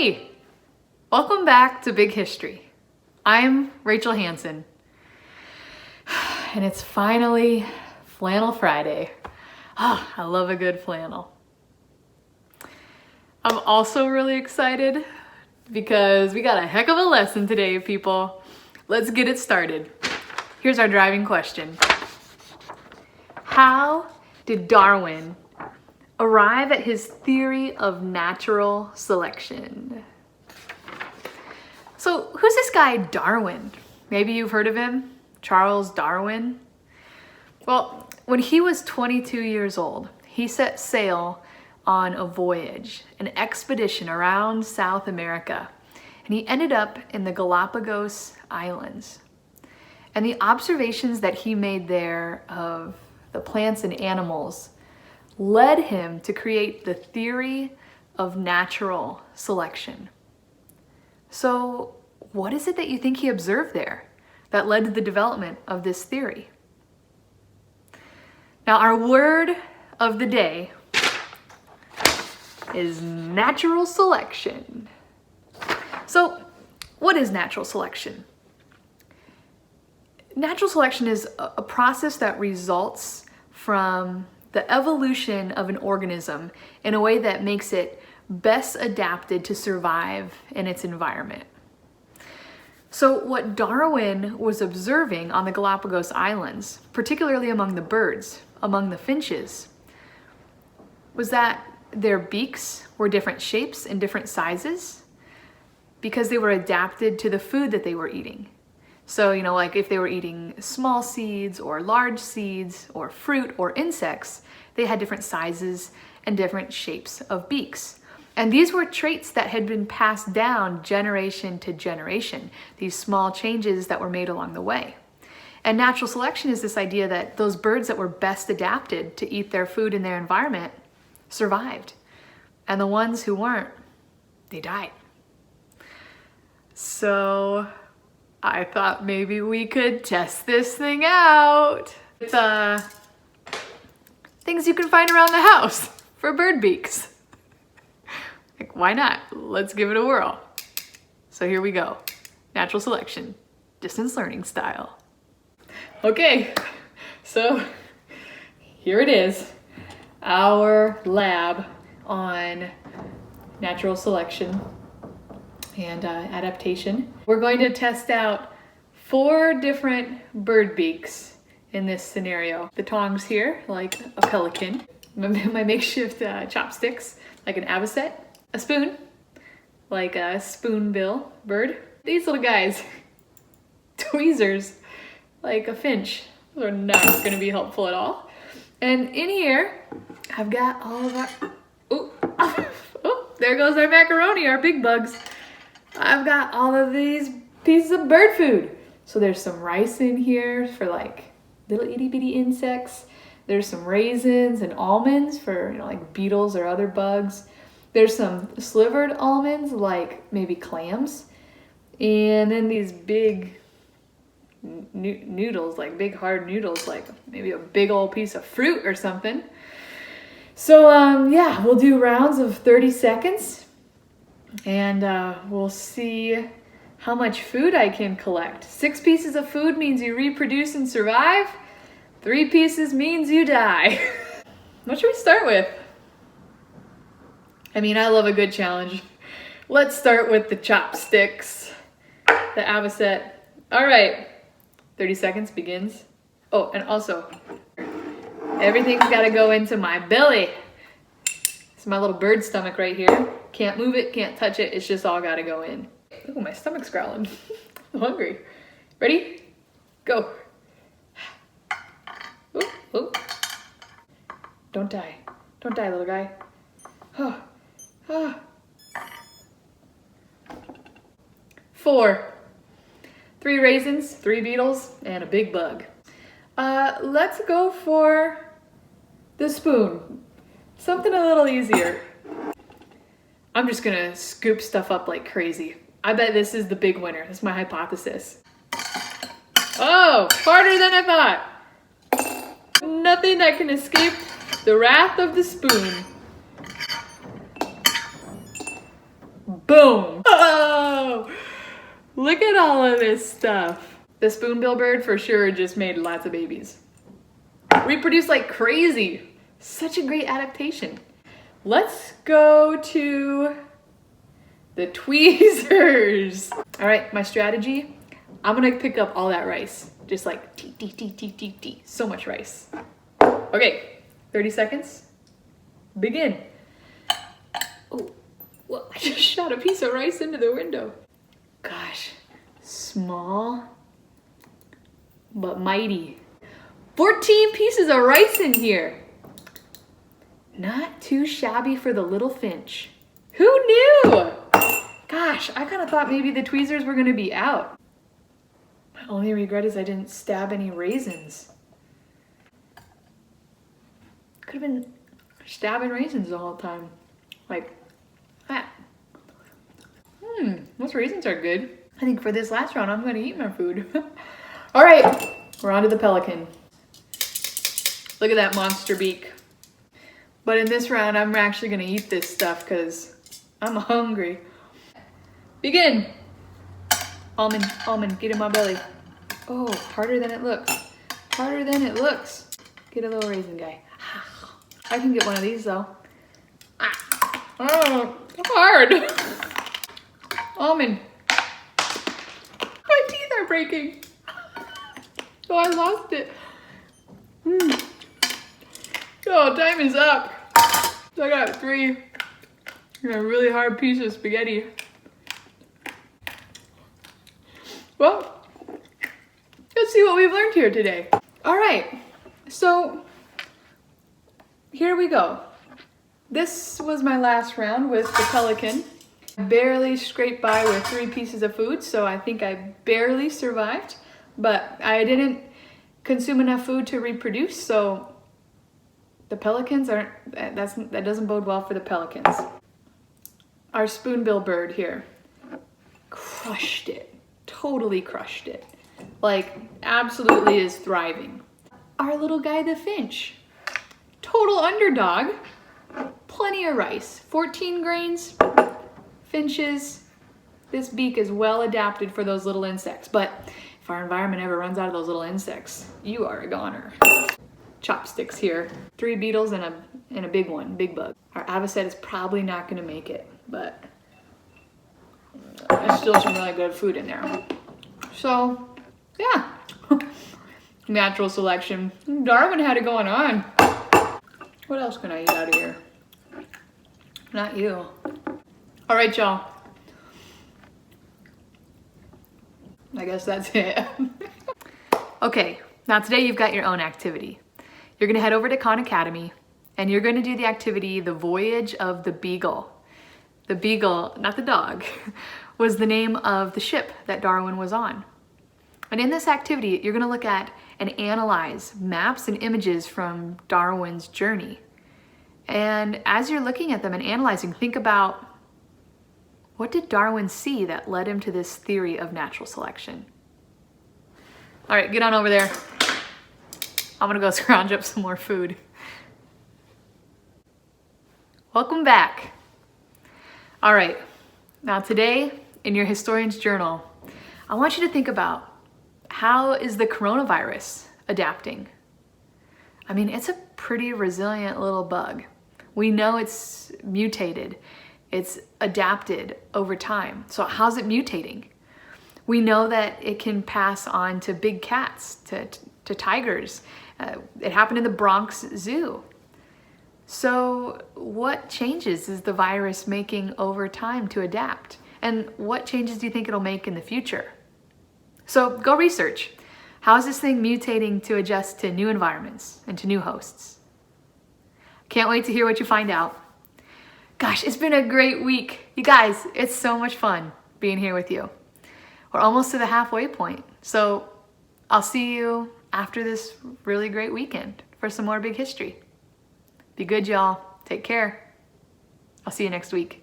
Hey, welcome back to Big History. I'm Rachel Hansen, and it's finally Flannel Friday. I love a good flannel. I'm also really excited because we got a heck of a lesson today, people. Let's get it started. Here's our driving question. How did Darwin arrive at his theory of natural selection? So who's this guy Darwin? Maybe you've heard of him, Charles Darwin. Well, when he was 22 years old, he set sail on a voyage, an expedition around South America, and he ended up in the Galapagos Islands. And the observations that he made there of the plants and animals led him to create the theory of natural selection. So what is it that you think he observed there that led to the development of this theory? Now, our word of the day is natural selection. So what is natural selection? Natural selection is a process that results from the evolution of an organism in a way that makes it best adapted to survive in its environment. So what Darwin was observing on the Galapagos Islands, particularly among the birds, among the finches, was that their beaks were different shapes and different sizes because they were adapted to the food that they were eating. So, like if they were eating small seeds or large seeds or fruit or insects, they had different sizes and different shapes of beaks. And these were traits that had been passed down generation to generation, these small changes that were made along the way. And natural selection is this idea that those birds that were best adapted to eat their food in their environment survived. And the ones who weren't, they died. So I thought maybe we could test this thing out. It's things you can find around the house for bird beaks. Like, why not? Let's give it a whirl. So here we go. Natural selection, distance learning style. Okay, so here it is. Our lab on natural selection and adaptation. We're going to test out 4 different bird beaks in this scenario. The tongs here, like a pelican. My makeshift chopsticks, like an avocet. A spoon, like a spoonbill bird. These little guys, tweezers, like a finch. Those are not going to be helpful at all. And in here, I've got all of our, there goes our macaroni, our big bugs. I've got all of these pieces of bird food. So there's some rice in here for like little itty bitty insects. There's some raisins and almonds for, like beetles or other bugs. There's some slivered almonds, like maybe clams. And then these big noodles, like big hard noodles, like maybe a big old piece of fruit or something. So yeah, we'll do rounds of 30 seconds and we'll see how much food I can collect. 6 pieces of food means you reproduce and survive. 3 pieces means you die. What should we start with? I mean, I love a good challenge. Let's start with the chopsticks, the avocet. All right, 30 seconds begins. Oh, and also, everything's gotta go into my belly. It's my little bird stomach right here. Can't move it, can't touch it. It's just all gotta go in. Ooh, my stomach's growling. I'm hungry. Ready? Go. Ooh, ooh. Don't die. Don't die, little guy. Oh. 4. 3 raisins, 3 beetles, and a big bug. Let's go for the spoon. Something a little easier. I'm just gonna scoop stuff up like crazy. I bet this is the big winner. That's my hypothesis. Oh, harder than I thought. Nothing that can escape the wrath of the spoon. Boom. Oh, look at all of this stuff. The spoonbill bird for sure just made lots of babies. Reproduced like crazy. Such a great adaptation. Let's go to the tweezers. All right, my strategy, I'm gonna pick up all that rice. Just like tee, tee, tee, tee, tee, tee. So much rice. Okay, 30 seconds. Begin. Oh, well, I just shot a piece of rice into the window. Gosh, small but mighty. 14 pieces of rice in here. Not too shabby for the little finch. Who knew? Gosh, I kind of thought maybe the tweezers were gonna be out. My only regret is I didn't stab any raisins. Could have been stabbing raisins the whole time. Like that. Those raisins are good. I think for this last round, I'm gonna eat my food. All right, we're on to the pelican. Look at that monster beak. But in this round, I'm actually gonna eat this stuff because I'm hungry. Begin. Almond, get in my belly. Oh, harder than it looks. Harder than it looks. Get a little raisin guy. I can get one of these though. Oh, hard. Almond. My teeth are breaking. Oh, I lost it. Oh, time is up. So I got 3 and a really hard piece of spaghetti. Well, let's see what we've learned here today. All right, so here we go. This was my last round with the pelican. I barely scraped by with 3 pieces of food, so I think I barely survived, but I didn't consume enough food to reproduce, so the pelicans that doesn't bode well for the pelicans. Our spoonbill bird here crushed it, totally crushed it. Like, absolutely is thriving. Our little guy, the finch, total underdog, plenty of rice, 14 grains, finches. This beak is well adapted for those little insects, but if our environment ever runs out of those little insects, you are a goner. Chopsticks here, 3 beetles and a big one, big bug. Our avocet is probably not gonna make it, but there's still some really good food in there. So, yeah, natural selection. Darwin had it going on. What else can I eat out of here? Not you. All right, y'all. I guess that's it. Okay, now today you've got your own activity. You're gonna head over to Khan Academy and you're gonna do the activity, The Voyage of the Beagle. The Beagle, not the dog, was the name of the ship that Darwin was on. And in this activity, you're gonna look at and analyze maps and images from Darwin's journey. And as you're looking at them and analyzing, think about, what did Darwin see that led him to this theory of natural selection? All right, get on over there. I'm gonna go scrounge up some more food. Welcome back. All right, now today in your historian's journal, I want you to think about, how is the coronavirus adapting? I mean, it's a pretty resilient little bug. We know it's mutated. It's adapted over time. So how's it mutating? We know that it can pass on to big cats, to tigers. It happened in the Bronx Zoo. So what changes is the virus making over time to adapt? And what changes do you think it'll make in the future? So go research. How is this thing mutating to adjust to new environments and to new hosts? Can't wait to hear what you find out. Gosh, it's been a great week. You guys, it's so much fun being here with you. We're almost to the halfway point. So I'll see you after this really great weekend for some more big history. Be good, y'all. Take care. I'll see you next week.